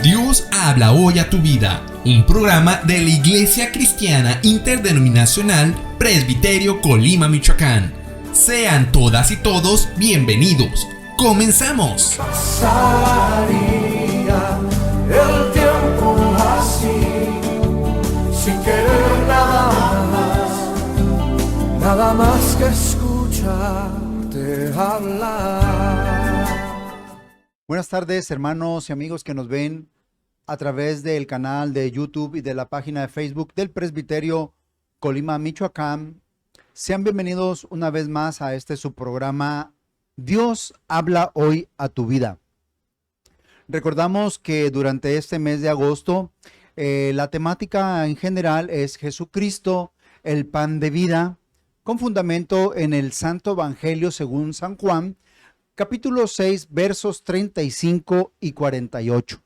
Dios habla hoy a tu vida, un programa de la Iglesia Cristiana Interdenominacional Presbiterio Colima, Michoacán. Sean todas y todos bienvenidos. ¡Comenzamos! Pasaría el tiempo así, sin querer nada más que escucharte hablar. Buenas tardes, hermanos y amigos que nos ven a través del canal de YouTube y de la página de Facebook del Presbiterio Colima, Michoacán. Sean bienvenidos una vez más a su programa Dios habla hoy a tu vida. Recordamos que durante este mes de agosto la temática en general es Jesucristo, el pan de vida, con fundamento en el Santo Evangelio según San Juan, capítulo 6, versos 35 y 48.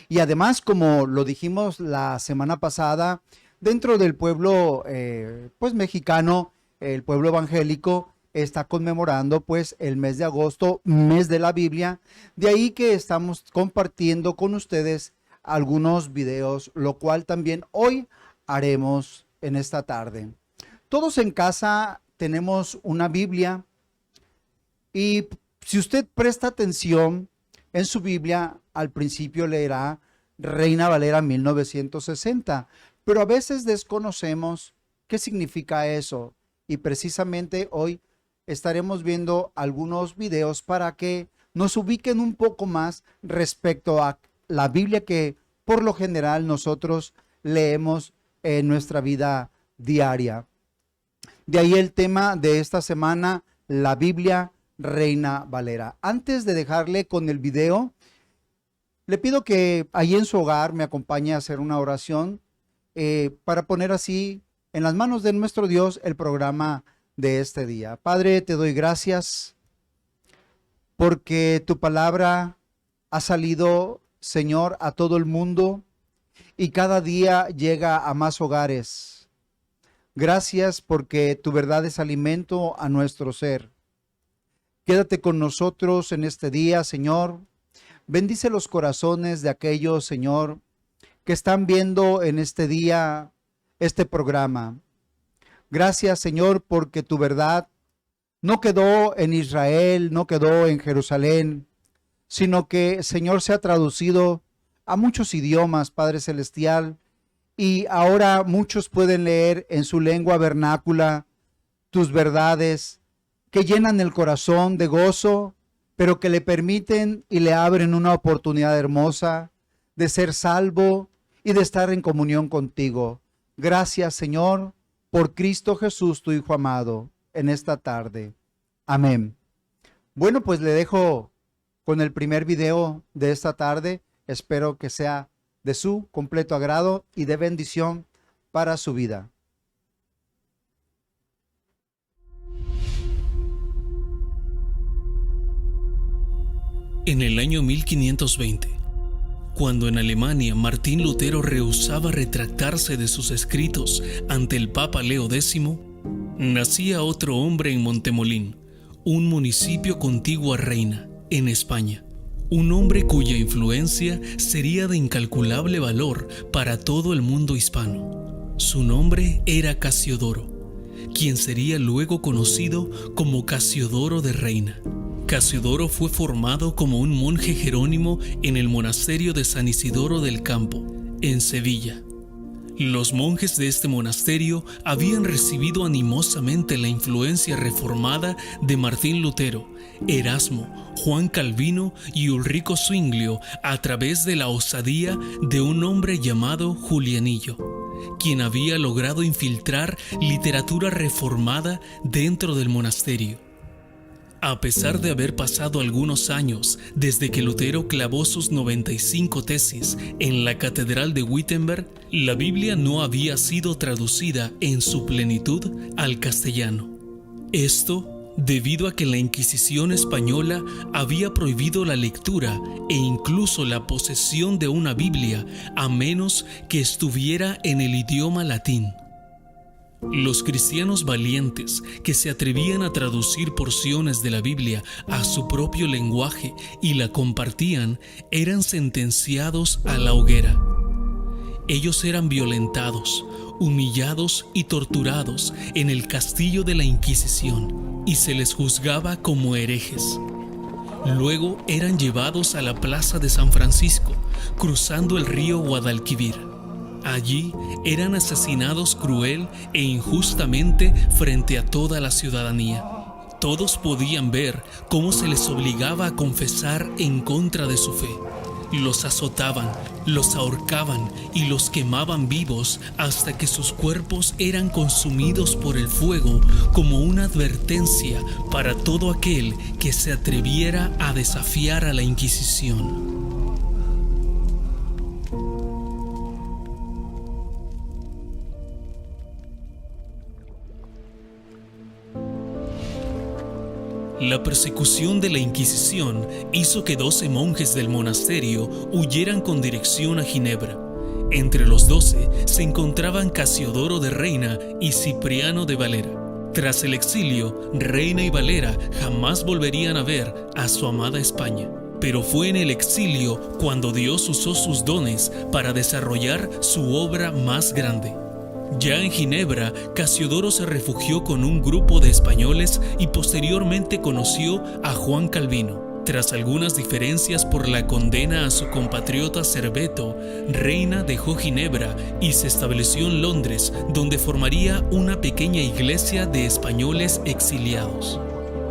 Y además, como lo dijimos la semana pasada, dentro del pueblo mexicano, el pueblo evangélico está conmemorando el mes de agosto, mes de la Biblia. De ahí que estamos compartiendo con ustedes algunos videos, lo cual también hoy haremos en esta tarde. Todos en casa tenemos una Biblia y si usted presta atención en su Biblia, al principio leerá Reina Valera 1960, pero a veces desconocemos qué significa eso. Y precisamente hoy estaremos viendo algunos videos para que nos ubiquen un poco más respecto a la Biblia que por lo general nosotros leemos en nuestra vida diaria. De ahí el tema de esta semana, la Biblia Reina Valera. Antes de dejarle con el video, le pido que ahí en su hogar me acompañe a hacer una oración para poner así en las manos de nuestro Dios el programa de este día. Padre, te doy gracias porque tu palabra ha salido, Señor, a todo el mundo y cada día llega a más hogares. Gracias porque tu verdad es alimento a nuestro ser. Quédate con nosotros en este día, Señor. Bendice los corazones de aquellos, Señor, que están viendo en este día este programa. Gracias, Señor, porque tu verdad no quedó en Israel, no quedó en Jerusalén, sino que, Señor, se ha traducido a muchos idiomas, Padre Celestial, y ahora muchos pueden leer en su lengua vernácula tus verdades que llenan el corazón de gozo, pero que le permiten y le abren una oportunidad hermosa de ser salvo y de estar en comunión contigo. Gracias, Señor, por Cristo Jesús, tu Hijo amado, en esta tarde. Amén. Bueno, pues le dejo con el primer video de esta tarde. Espero que sea de su completo agrado y de bendición para su vida. En el año 1520, cuando en Alemania Martín Lutero rehusaba retractarse de sus escritos ante el Papa Leo X, nacía otro hombre en Montemolín, un municipio contiguo a Reina, en España. Un hombre cuya influencia sería de incalculable valor para todo el mundo hispano. Su nombre era Casiodoro, quien sería luego conocido como Casiodoro de Reina. Casiodoro fue formado como un monje jerónimo en el monasterio de San Isidoro del Campo, en Sevilla. Los monjes de este monasterio habían recibido animosamente la influencia reformada de Martín Lutero, Erasmo, Juan Calvino y Ulrico Zwinglio a través de la osadía de un hombre llamado Julianillo, quien había logrado infiltrar literatura reformada dentro del monasterio. A pesar de haber pasado algunos años desde que Lutero clavó sus 95 tesis en la Catedral de Wittenberg, la Biblia no había sido traducida en su plenitud al castellano. Esto debido a que la Inquisición española había prohibido la lectura e incluso la posesión de una Biblia a menos que estuviera en el idioma latín. Los cristianos valientes que se atrevían a traducir porciones de la Biblia a su propio lenguaje y la compartían eran sentenciados a la hoguera. Ellos eran violentados, humillados y torturados en el castillo de la Inquisición y se les juzgaba como herejes. Luego eran llevados a la plaza de San Francisco, cruzando el río Guadalquivir. Allí eran asesinados cruel e injustamente frente a toda la ciudadanía. Todos podían ver cómo se les obligaba a confesar en contra de su fe. Los azotaban, los ahorcaban y los quemaban vivos hasta que sus cuerpos eran consumidos por el fuego como una advertencia para todo aquel que se atreviera a desafiar a la Inquisición. La persecución de la Inquisición hizo que 12 monjes del monasterio huyeran con dirección a Ginebra. Entre los 12 se encontraban Casiodoro de Reina y Cipriano de Valera. Tras el exilio, Reina y Valera jamás volverían a ver a su amada España. Pero fue en el exilio cuando Dios usó sus dones para desarrollar su obra más grande. Ya en Ginebra, Casiodoro se refugió con un grupo de españoles y posteriormente conoció a Juan Calvino. Tras algunas diferencias por la condena a su compatriota Serveto, Reina dejó Ginebra y se estableció en Londres, donde formaría una pequeña iglesia de españoles exiliados.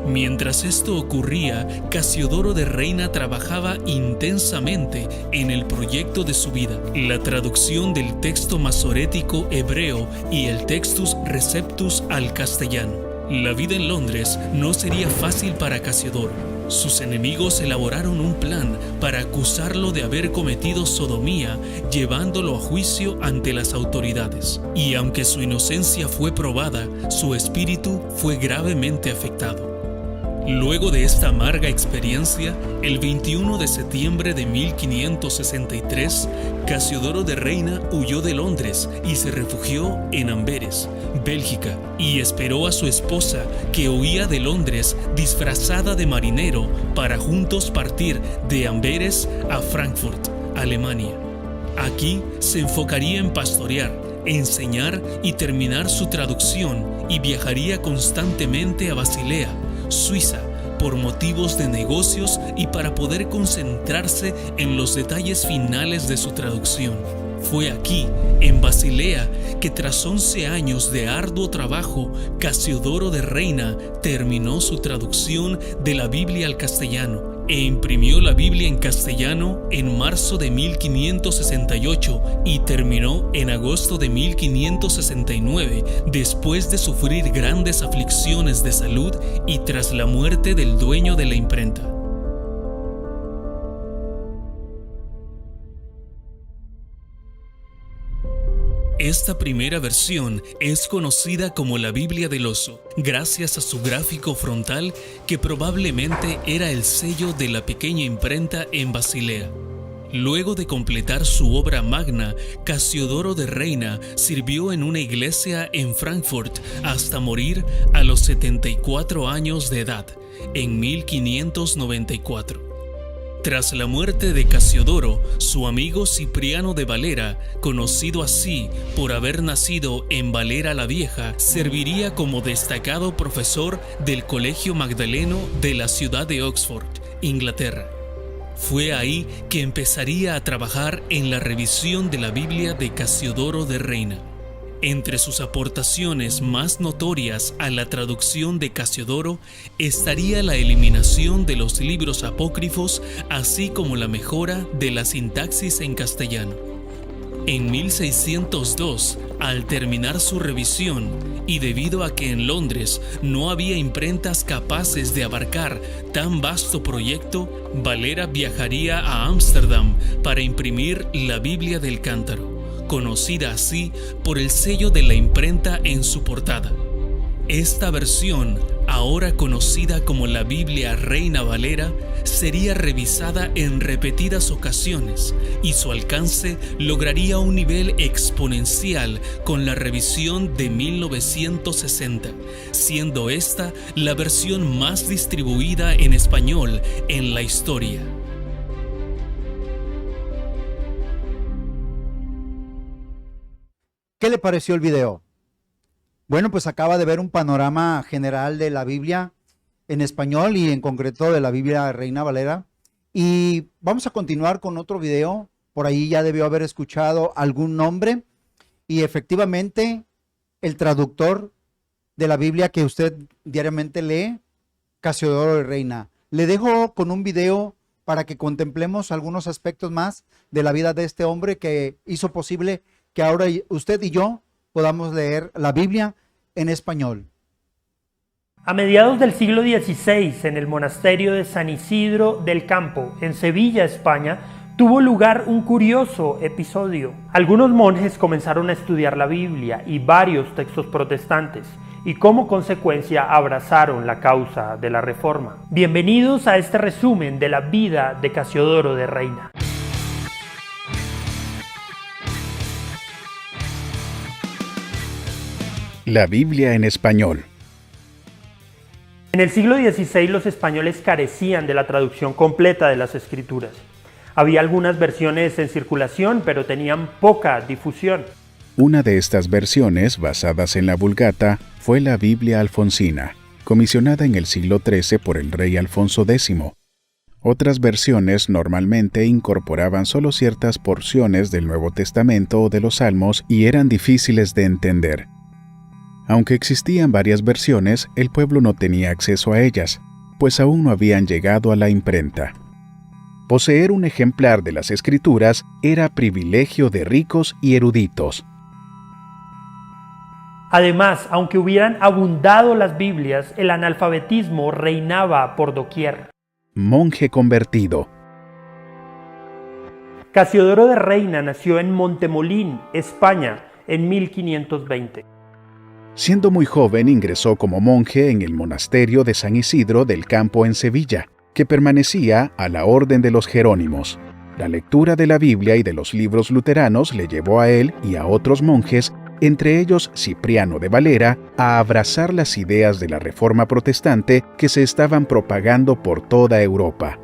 Mientras esto ocurría, Casiodoro de Reina trabajaba intensamente en el proyecto de su vida, la traducción del texto masorético hebreo y el Textus Receptus al castellano. La vida en Londres no sería fácil para Casiodoro. Sus enemigos elaboraron un plan para acusarlo de haber cometido sodomía, llevándolo a juicio ante las autoridades. Y aunque su inocencia fue probada, su espíritu fue gravemente afectado. Luego de esta amarga experiencia, el 21 de septiembre de 1563, Casiodoro de Reina huyó de Londres y se refugió en Amberes, Bélgica, y esperó a su esposa, que huía de Londres disfrazada de marinero, para juntos partir de Amberes a Frankfurt, Alemania. Aquí se enfocaría en pastorear, enseñar y terminar su traducción, y viajaría constantemente a Basilea, Suiza, por motivos de negocios y para poder concentrarse en los detalles finales de su traducción. Fue aquí, en Basilea, que tras 11 años de arduo trabajo, Casiodoro de Reina terminó su traducción de la Biblia al castellano e imprimió la Biblia en castellano en marzo de 1568 y terminó en agosto de 1569, después de sufrir grandes aflicciones de salud y tras la muerte del dueño de la imprenta. Esta primera versión es conocida como la Biblia del Oso, gracias a su gráfico frontal que probablemente era el sello de la pequeña imprenta en Basilea. Luego de completar su obra magna, Casiodoro de Reina sirvió en una iglesia en Frankfurt hasta morir a los 74 años de edad, en 1594. Tras la muerte de Casiodoro, su amigo Cipriano de Valera, conocido así por haber nacido en Valera la Vieja, serviría como destacado profesor del Colegio Magdaleno de la ciudad de Oxford, Inglaterra. Fue ahí que empezaría a trabajar en la revisión de la Biblia de Casiodoro de Reina. Entre sus aportaciones más notorias a la traducción de Casiodoro estaría la eliminación de los libros apócrifos, así como la mejora de la sintaxis en castellano. En 1602, al terminar su revisión, y debido a que en Londres no había imprentas capaces de abarcar tan vasto proyecto, Valera viajaría a Ámsterdam para imprimir la Biblia del Cántaro, conocida así por el sello de la imprenta en su portada. Esta versión, ahora conocida como la Biblia Reina Valera, sería revisada en repetidas ocasiones y su alcance lograría un nivel exponencial con la revisión de 1960, siendo esta la versión más distribuida en español en la historia. ¿Qué le pareció el video? Bueno, pues acaba de ver un panorama general de la Biblia en español y en concreto de la Biblia Reina Valera. Y vamos a continuar con otro video. Por ahí ya debió haber escuchado algún nombre. Y efectivamente, el traductor de la Biblia que usted diariamente lee, Casiodoro de Reina. Le dejo con un video para que contemplemos algunos aspectos más de la vida de este hombre que hizo posible que ahora usted y yo podamos leer la Biblia en español. A mediados del siglo XVI, en el monasterio de San Isidro del Campo, en Sevilla, España, tuvo lugar un curioso episodio. Algunos monjes comenzaron a estudiar la Biblia y varios textos protestantes, y como consecuencia abrazaron la causa de la Reforma. Bienvenidos a este resumen de la vida de Casiodoro de Reina. La Biblia en español. En el siglo XVI los españoles carecían de la traducción completa de las Escrituras. Había algunas versiones en circulación, pero tenían poca difusión. Una de estas versiones, basadas en la Vulgata, fue la Biblia alfonsina, comisionada en el siglo XIII por el rey Alfonso X. Otras versiones normalmente incorporaban solo ciertas porciones del Nuevo Testamento o de los Salmos y eran difíciles de entender. Aunque existían varias versiones, el pueblo no tenía acceso a ellas, pues aún no habían llegado a la imprenta. Poseer un ejemplar de las Escrituras era privilegio de ricos y eruditos. Además, aunque hubieran abundado las Biblias, el analfabetismo reinaba por doquier. Monje convertido. Casiodoro de Reina nació en Montemolín, España, en 1520. Siendo muy joven ingresó como monje en el monasterio de San Isidro del Campo en Sevilla, que permanecía a la orden de los Jerónimos. La lectura de la Biblia y de los libros luteranos le llevó a él y a otros monjes, entre ellos Cipriano de Valera, a abrazar las ideas de la Reforma protestante que se estaban propagando por toda Europa.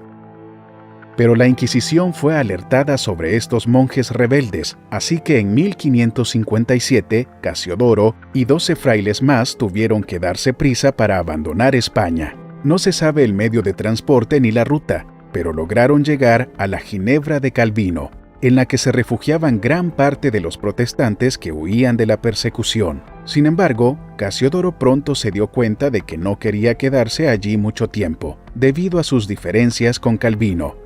Pero la Inquisición fue alertada sobre estos monjes rebeldes, así que en 1557, Casiodoro y 12 frailes más tuvieron que darse prisa para abandonar España. No se sabe el medio de transporte ni la ruta, pero lograron llegar a la Ginebra de Calvino, en la que se refugiaban gran parte de los protestantes que huían de la persecución. Sin embargo, Casiodoro pronto se dio cuenta de que no quería quedarse allí mucho tiempo, debido a sus diferencias con Calvino.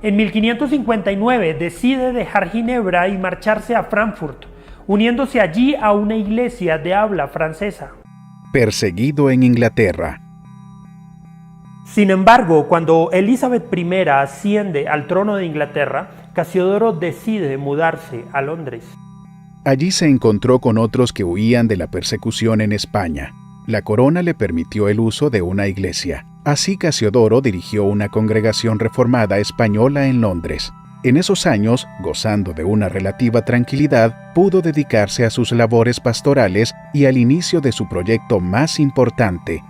En 1559 decide dejar Ginebra y marcharse a Frankfurt, uniéndose allí a una iglesia de habla francesa. Perseguido en Inglaterra. Sin embargo, cuando Elizabeth I asciende al trono de Inglaterra, Casiodoro decide mudarse a Londres. Allí se encontró con otros que huían de la persecución en España. La corona le permitió el uso de una iglesia. Así Casiodoro dirigió una congregación reformada española en Londres. En esos años, gozando de una relativa tranquilidad, pudo dedicarse a sus labores pastorales y al inicio de su proyecto más importante,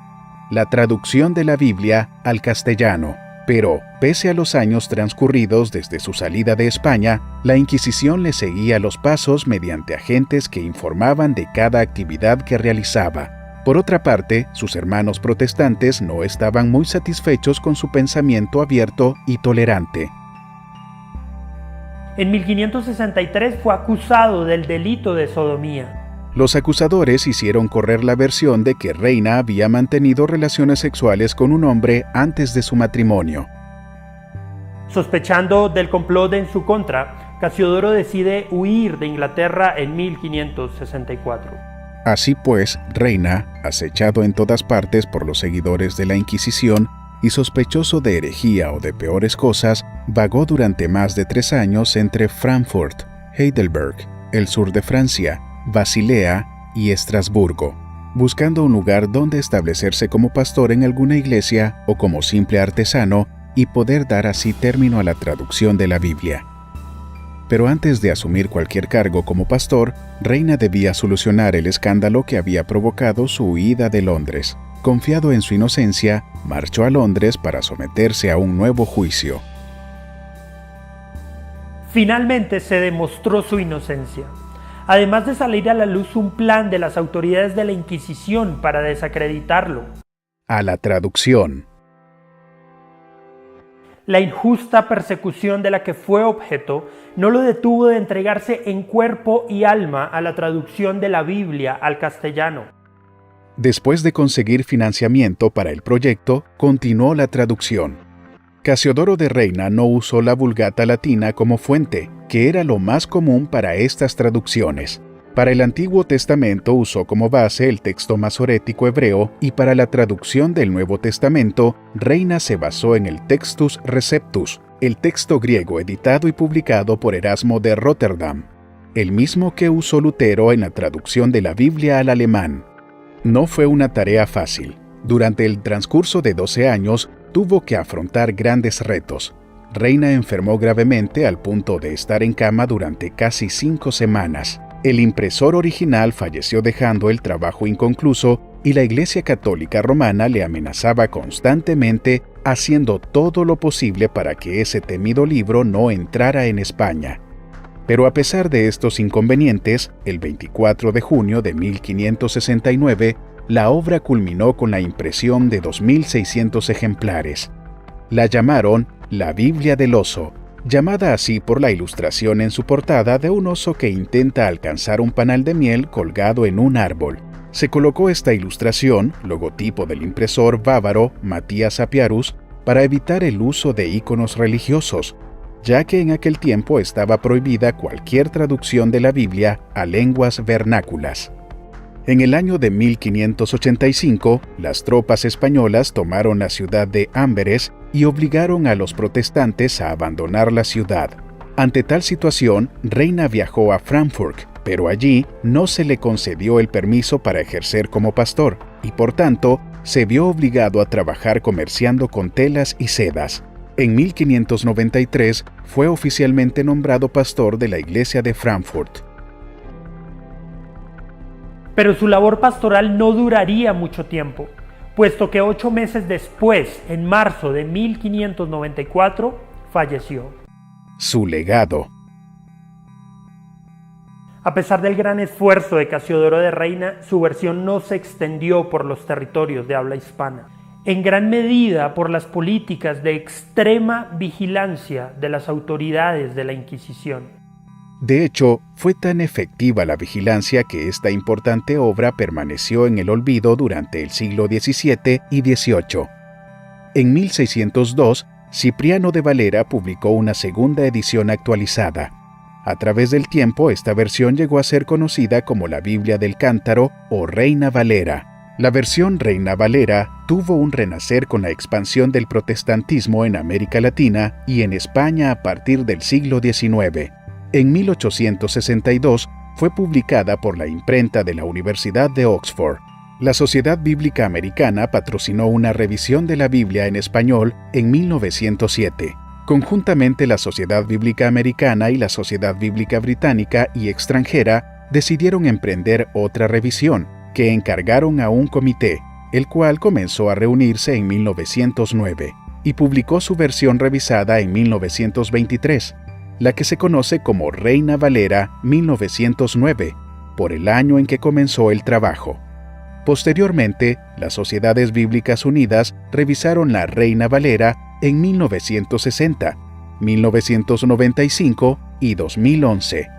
la traducción de la Biblia al castellano. Pero, pese a los años transcurridos desde su salida de España, la Inquisición le seguía los pasos mediante agentes que informaban de cada actividad que realizaba. Por otra parte, sus hermanos protestantes no estaban muy satisfechos con su pensamiento abierto y tolerante. En 1563 fue acusado del delito de sodomía. Los acusadores hicieron correr la versión de que Reina había mantenido relaciones sexuales con un hombre antes de su matrimonio. Sospechando del complot en su contra, Casiodoro decide huir de Inglaterra en 1564. Así pues, Reina, acechado en todas partes por los seguidores de la Inquisición y sospechoso de herejía o de peores cosas, vagó durante más de 3 años entre Frankfurt, Heidelberg, el sur de Francia, Basilea y Estrasburgo. buscando un lugar donde establecerse como pastor en alguna iglesia o como simple artesano y poder dar así término a la traducción de la Biblia. Pero antes de asumir cualquier cargo como pastor, Reina debía solucionar el escándalo que había provocado su huida de Londres. Confiado en su inocencia, marchó a Londres para someterse a un nuevo juicio. Finalmente se demostró su inocencia. Además de salir a la luz un plan de las autoridades de la Inquisición para desacreditarlo. A la traducción. La injusta persecución de la que fue objeto no lo detuvo de entregarse en cuerpo y alma a la traducción de la Biblia al castellano. Después de conseguir financiamiento para el proyecto, continuó la traducción. Casiodoro de Reina no usó la Vulgata latina como fuente, que era lo más común para estas traducciones. Para el Antiguo Testamento usó como base el texto masorético hebreo y para la traducción del Nuevo Testamento, Reina se basó en el Textus Receptus, el texto griego editado y publicado por Erasmo de Rotterdam, el mismo que usó Lutero en la traducción de la Biblia al alemán. No fue una tarea fácil. Durante el transcurso de 12 años, tuvo que afrontar grandes retos. Reina enfermó gravemente al punto de estar en cama durante casi 5 semanas. El impresor original falleció dejando el trabajo inconcluso y la Iglesia Católica Romana le amenazaba constantemente haciendo todo lo posible para que ese temido libro no entrara en España. Pero a pesar de estos inconvenientes, el 24 de junio de 1569, la obra culminó con la impresión de 2.600 ejemplares. La llamaron La Biblia del Oso, llamada así por la ilustración en su portada de un oso que intenta alcanzar un panal de miel colgado en un árbol. Se colocó esta ilustración, logotipo del impresor bávaro Matías Apiarus, para evitar el uso de íconos religiosos, ya que en aquel tiempo estaba prohibida cualquier traducción de la Biblia a lenguas vernáculas. En el año de 1585, las tropas españolas tomaron la ciudad de Amberes y obligaron a los protestantes a abandonar la ciudad. Ante tal situación, Reina viajó a Frankfurt, pero allí no se le concedió el permiso para ejercer como pastor, y por tanto, se vio obligado a trabajar comerciando con telas y sedas. En 1593 fue oficialmente nombrado pastor de la iglesia de Frankfurt. Pero su labor pastoral no duraría mucho tiempo, puesto que 8 meses después, en marzo de 1594, falleció. Su legado. A pesar del gran esfuerzo de Casiodoro de Reina, su versión no se extendió por los territorios de habla hispana, en gran medida por las políticas de extrema vigilancia de las autoridades de la Inquisición. De hecho, fue tan efectiva la vigilancia que esta importante obra permaneció en el olvido durante el siglo XVII y XVIII. En 1602, Cipriano de Valera publicó una segunda edición actualizada. A través del tiempo, esta versión llegó a ser conocida como la Biblia del Cántaro o Reina Valera. La versión Reina Valera tuvo un renacer con la expansión del protestantismo en América Latina y en España a partir del siglo XIX. En 1862 fue publicada por la imprenta de la Universidad de Oxford. La Sociedad Bíblica Americana patrocinó una revisión de la Biblia en español en 1907. Conjuntamente, la Sociedad Bíblica Americana y la Sociedad Bíblica Británica y extranjera decidieron emprender otra revisión, que encargaron a un comité, el cual comenzó a reunirse en 1909 y publicó su versión revisada en 1923. La que se conoce como Reina Valera 1909, por el año en que comenzó el trabajo. Posteriormente, las Sociedades Bíblicas Unidas revisaron la Reina Valera en 1960, 1995 y 2011.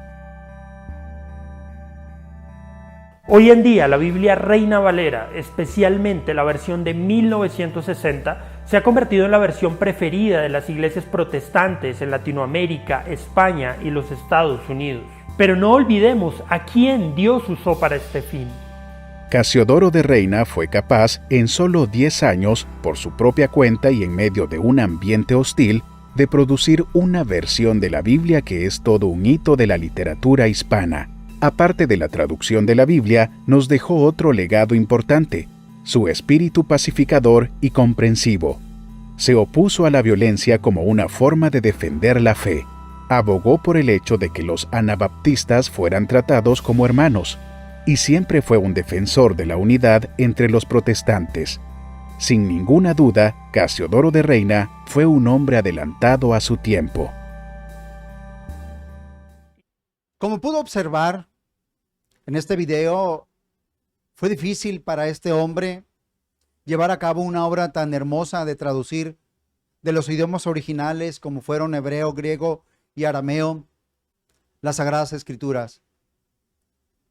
Hoy en día, la Biblia Reina Valera, especialmente la versión de 1960, se ha convertido en la versión preferida de las iglesias protestantes en Latinoamérica, España y los Estados Unidos. Pero no olvidemos a quién Dios usó para este fin. Casiodoro de Reina fue capaz, en solo 10 años, por su propia cuenta y en medio de un ambiente hostil, de producir una versión de la Biblia que es todo un hito de la literatura hispana. aparte de la traducción de la Biblia, nos dejó otro legado importante: su espíritu pacificador y comprensivo. Se opuso a la violencia como una forma de defender la fe. Abogó por el hecho de que los anabaptistas fueran tratados como hermanos, y siempre fue un defensor de la unidad entre los protestantes. Sin ninguna duda, Casiodoro de Reina fue un hombre adelantado a su tiempo. Como pudo observar en este video, fue difícil para este hombre llevar a cabo una obra tan hermosa de traducir de los idiomas originales como fueron hebreo, griego y arameo las Sagradas Escrituras.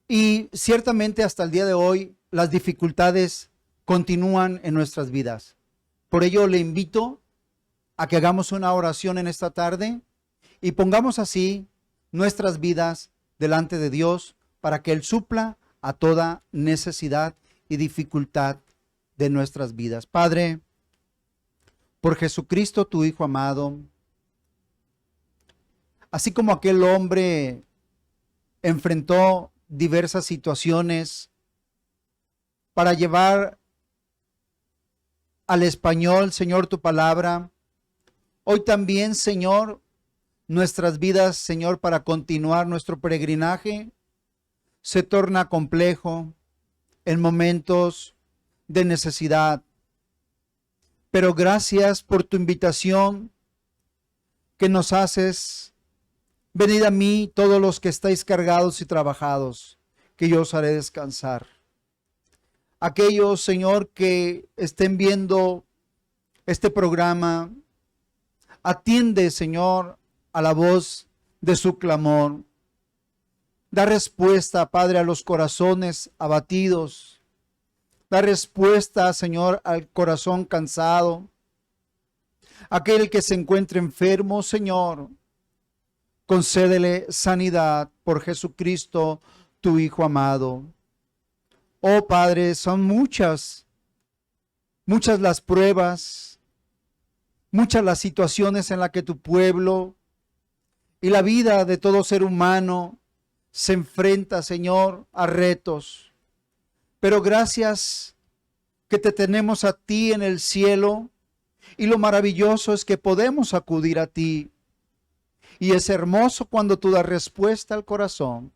Y ciertamente hasta el día de hoy las dificultades continúan en nuestras vidas. Por ello le invito a que hagamos una oración en esta tarde y pongamos así nuestras vidas delante de Dios para que Él supla a toda necesidad y dificultad de nuestras vidas. Padre, por Jesucristo tu Hijo amado, así como aquel hombre enfrentó diversas situaciones para llevar al español, Señor, tu palabra, hoy también, Señor, nuestras vidas, Señor, para continuar nuestro peregrinaje, se torna complejo en momentos de necesidad. Pero gracias por tu invitación que nos haces. Venid a mí todos los que estáis cargados y trabajados, que yo os haré descansar. Aquellos, Señor, que estén viendo este programa, atiende, Señor, a la voz de su clamor. Da respuesta, Padre, a los corazones abatidos. Da respuesta, Señor, al corazón cansado. Aquel que se encuentre enfermo, Señor, concédele sanidad por Jesucristo, tu Hijo amado. Oh Padre, son muchas las pruebas, muchas las situaciones en las que tu pueblo y la vida de todo ser humano se enfrenta, Señor, a retos. Pero gracias que te tenemos a ti en el cielo, y lo maravilloso es que podemos acudir a ti. Y es hermoso cuando tú das respuesta al corazón.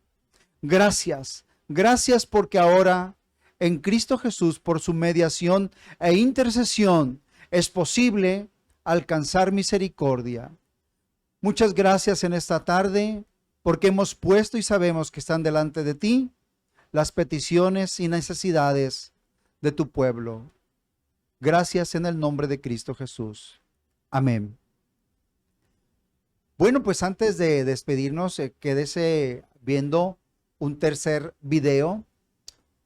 Gracias, gracias porque ahora en Cristo Jesús, por su mediación e intercesión, es posible alcanzar misericordia. Muchas gracias en esta tarde, porque hemos puesto y sabemos que están delante de ti las peticiones y necesidades de tu pueblo. Gracias en el nombre de Cristo Jesús. Amén. Bueno, pues antes de despedirnos, quédese viendo un tercer video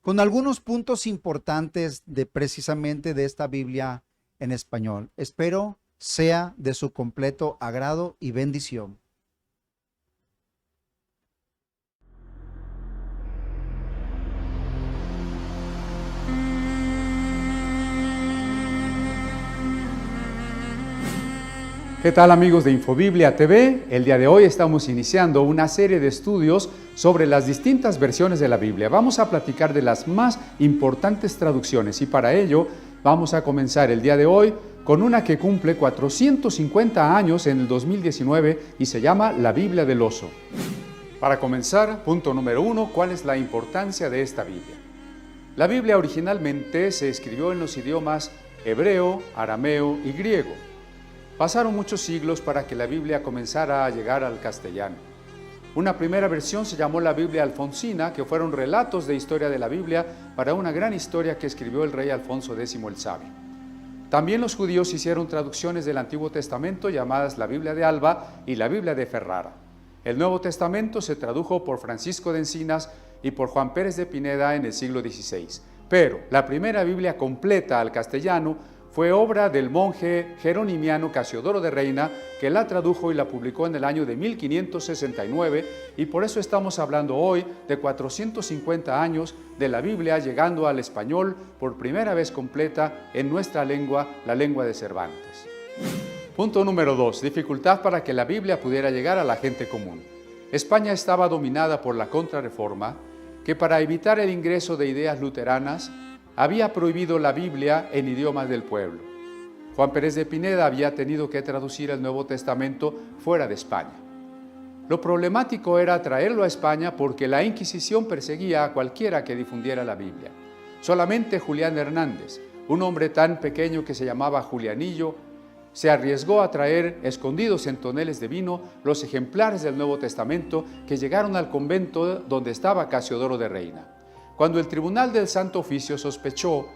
con algunos puntos importantes de precisamente de esta Biblia en español. Espero sea de su completo agrado y bendición. ¿Qué tal amigos de Infobiblia TV? El día de hoy estamos iniciando una serie de estudios sobre las distintas versiones de la Biblia. Vamos a platicar de las más importantes traducciones y para ello vamos a comenzar el día de hoy con una que cumple 450 años en el 2019 y se llama La Biblia del Oso. Para comenzar, punto número 1, ¿cuál es la importancia de esta Biblia? La Biblia originalmente se escribió en los idiomas hebreo, arameo y griego. Pasaron muchos siglos para que la Biblia comenzara a llegar al castellano. Una primera versión se llamó la Biblia Alfonsina, que fueron relatos de historia de la Biblia para una gran historia que escribió el rey Alfonso X el Sabio. También los judíos hicieron traducciones del Antiguo Testamento llamadas la Biblia de Alba y la Biblia de Ferrara. El Nuevo Testamento se tradujo por Francisco de Encinas y por Juan Pérez de Pineda en el siglo XVI. Pero la primera Biblia completa al castellano fue obra del monje jeronimiano Casiodoro de Reina, que la tradujo y la publicó en el año de 1569, y por eso estamos hablando hoy de 450 años de la Biblia llegando al español por primera vez completa en nuestra lengua, la lengua de Cervantes. Punto número 2. Dificultad para que la Biblia pudiera llegar a la gente común. España estaba dominada por la Contrarreforma, que para evitar el ingreso de ideas luteranas había prohibido la Biblia en idiomas del pueblo. Juan Pérez de Pineda había tenido que traducir el Nuevo Testamento fuera de España. Lo problemático era traerlo a España porque la Inquisición perseguía a cualquiera que difundiera la Biblia. Solamente Julián Hernández, un hombre tan pequeño que se llamaba Julianillo, se arriesgó a traer, escondidos en toneles de vino, los ejemplares del Nuevo Testamento que llegaron al convento donde estaba Casiodoro de Reina. Cuando el Tribunal del Santo Oficio sospechó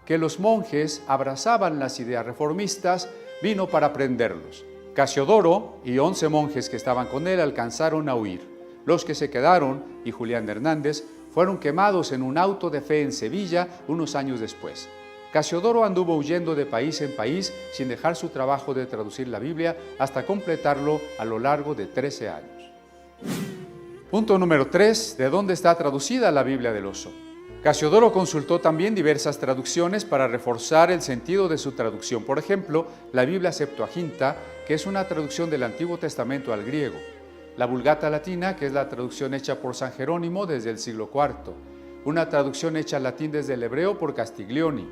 que los monjes abrazaban las ideas reformistas, vino para prenderlos. Casiodoro y 11 monjes que estaban con él alcanzaron a huir. Los que se quedaron, y Julián Hernández, fueron quemados en un auto de fe en Sevilla unos años después. Casiodoro anduvo huyendo de país en país sin dejar su trabajo de traducir la Biblia hasta completarlo a lo largo de 13 años. Punto número 3. ¿De dónde está traducida la Biblia del Oso? Casiodoro consultó también diversas traducciones para reforzar el sentido de su traducción. Por ejemplo, la Biblia Septuaginta, que es una traducción del Antiguo Testamento al griego. La Vulgata Latina, que es la traducción hecha por San Jerónimo desde el siglo IV. Una traducción hecha al latín desde el hebreo por Castiglioni.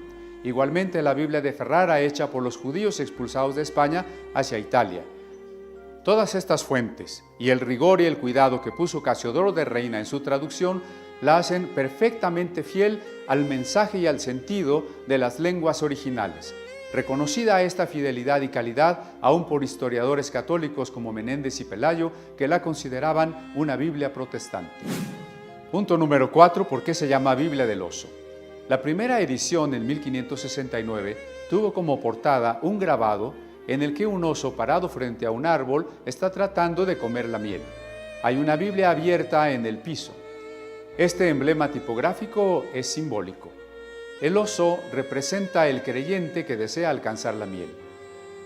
Igualmente la Biblia de Ferrara, hecha por los judíos expulsados de España hacia Italia. Todas estas fuentes y el rigor y el cuidado que puso Casiodoro de Reina en su traducción la hacen perfectamente fiel al mensaje y al sentido de las lenguas originales. Reconocida esta fidelidad y calidad aún por historiadores católicos como Menéndez y Pelayo, que la consideraban una Biblia protestante. Punto número 4. ¿Por qué se llama Biblia del Oso? La primera edición en 1569 tuvo como portada un grabado en el que un oso parado frente a un árbol está tratando de comer la miel. Hay una Biblia abierta en el piso. Este emblema tipográfico es simbólico. El oso representa el creyente que desea alcanzar la miel.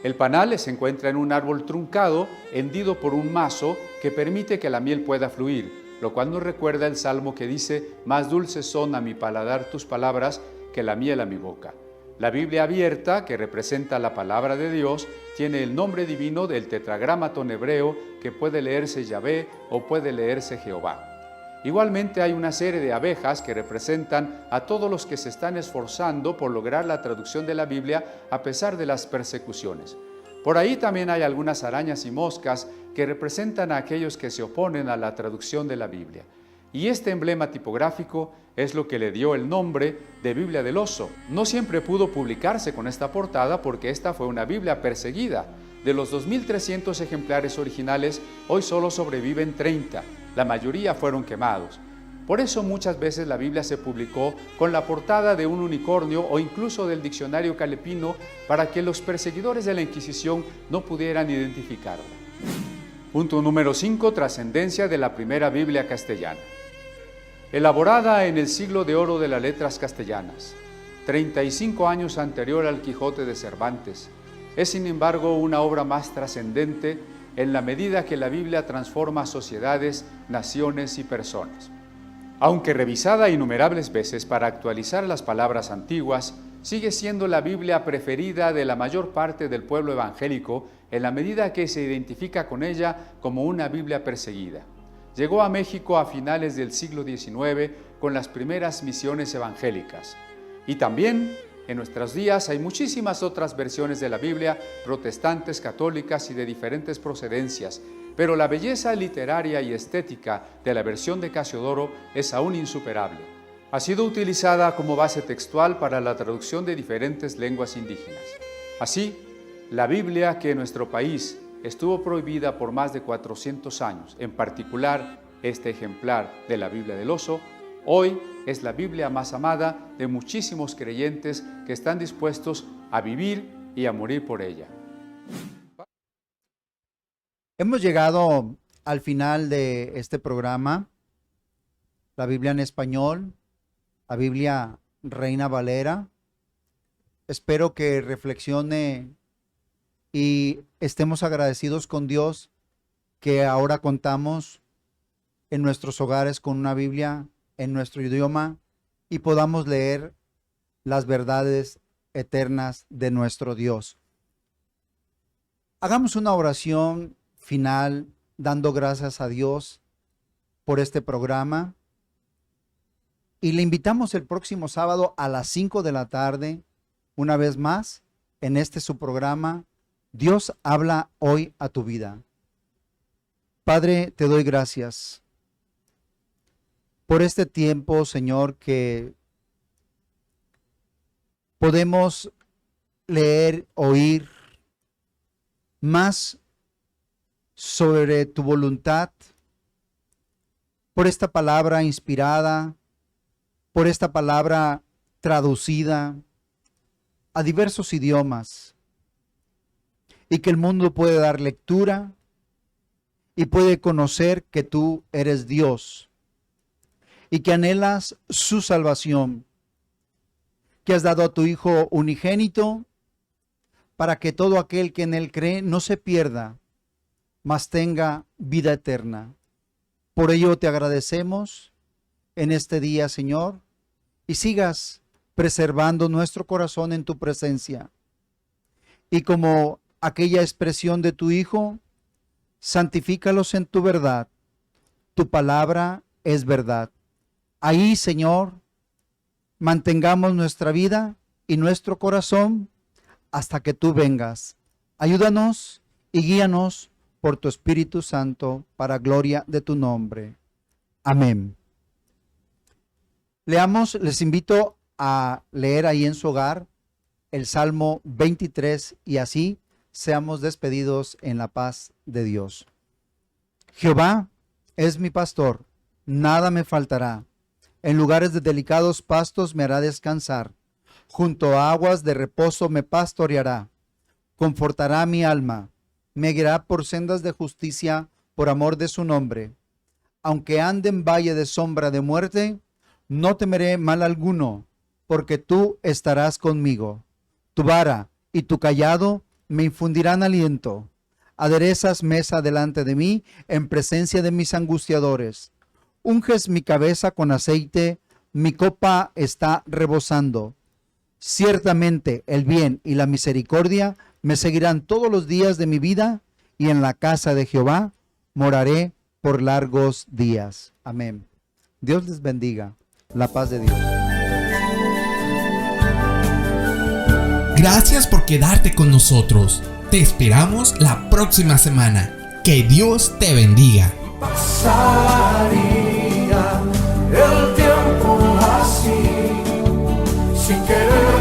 El panal se encuentra en un árbol truncado, hendido por un mazo que permite que la miel pueda fluir, lo cual nos recuerda el salmo que dice: «Más dulces son a mi paladar tus palabras que la miel a mi boca». La Biblia abierta, que representa la palabra de Dios, tiene el nombre divino del tetragramatón hebreo, que puede leerse Yahvé o puede leerse Jehová. Igualmente hay una serie de abejas que representan a todos los que se están esforzando por lograr la traducción de la Biblia a pesar de las persecuciones. Por ahí también hay algunas arañas y moscas que representan a aquellos que se oponen a la traducción de la Biblia. Y este emblema tipográfico es lo que le dio el nombre de Biblia del Oso. No siempre pudo publicarse con esta portada porque esta fue una Biblia perseguida. De los 2.300 ejemplares originales, hoy solo sobreviven 30. La mayoría fueron quemados. Por eso muchas veces la Biblia se publicó con la portada de un unicornio o incluso del diccionario calepino para que los perseguidores de la Inquisición no pudieran identificarla. Punto número 5. Trascendencia de la primera Biblia castellana. Elaborada en el siglo de oro de las letras castellanas, 35 años anterior al Quijote de Cervantes, es sin embargo una obra más trascendente en la medida que la Biblia transforma sociedades, naciones y personas. Aunque revisada innumerables veces para actualizar las palabras antiguas, sigue siendo la Biblia preferida de la mayor parte del pueblo evangélico en la medida que se identifica con ella como una Biblia perseguida. Llegó a México a finales del siglo XIX con las primeras misiones evangélicas. Y también en nuestros días hay muchísimas otras versiones de la Biblia, protestantes, católicas y de diferentes procedencias, pero la belleza literaria y estética de la versión de Casiodoro es aún insuperable. Ha sido utilizada como base textual para la traducción de diferentes lenguas indígenas. Así, la Biblia que en nuestro país estuvo prohibida por más de 400 años, en particular este ejemplar de la Biblia del Oso, hoy es la Biblia más amada de muchísimos creyentes que están dispuestos a vivir y a morir por ella. Hemos llegado al final de este programa, la Biblia en español, la Biblia Reina Valera. Espero que reflexione y estemos agradecidos con Dios que ahora contamos en nuestros hogares con una Biblia en nuestro idioma y podamos leer las verdades eternas de nuestro Dios. Hagamos una oración final dando gracias a Dios por este programa y le invitamos el próximo sábado a las 5 de la tarde, una vez más, en este su programa, Dios habla hoy a tu vida. Padre, te doy gracias por este tiempo, Señor, que podemos leer, oír más sobre tu voluntad, por esta palabra inspirada, por esta palabra traducida a diversos idiomas, y que el mundo puede dar lectura y puede conocer que tú eres Dios y que anhelas su salvación, que has dado a tu Hijo unigénito para que todo aquel que en él cree no se pierda, mas tenga vida eterna. Por ello te agradecemos en este día, Señor, y sigas preservando nuestro corazón en tu presencia. Y como aquella expresión de tu Hijo, santifícalos en tu verdad. Tu palabra es verdad. Ahí, Señor, mantengamos nuestra vida y nuestro corazón hasta que tú vengas. Ayúdanos y guíanos por tu Espíritu Santo para gloria de tu nombre. Amén. Leamos, les invito a leer ahí en su hogar el Salmo 23 y así seamos despedidos en la paz de Dios. Jehová es mi pastor, nada me faltará. En lugares de delicados pastos me hará descansar. Junto a aguas de reposo me pastoreará. Confortará mi alma. Me guiará por sendas de justicia por amor de su nombre. Aunque ande en valle de sombra de muerte, no temeré mal alguno, porque tú estarás conmigo. Tu vara y tu cayado me infundirán aliento. Aderezas mesa delante de mí en presencia de mis angustiadores. Unges mi cabeza con aceite, mi copa está rebosando. Ciertamente el bien y la misericordia me seguirán todos los días de mi vida, y en la casa de Jehová moraré por largos días. Amén. Dios les bendiga. La paz de Dios. Gracias por quedarte con nosotros. Te esperamos la próxima semana. Que Dios te bendiga. Pasaría el tiempo así, sin querer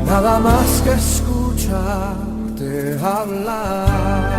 nada más que escucharte hablar.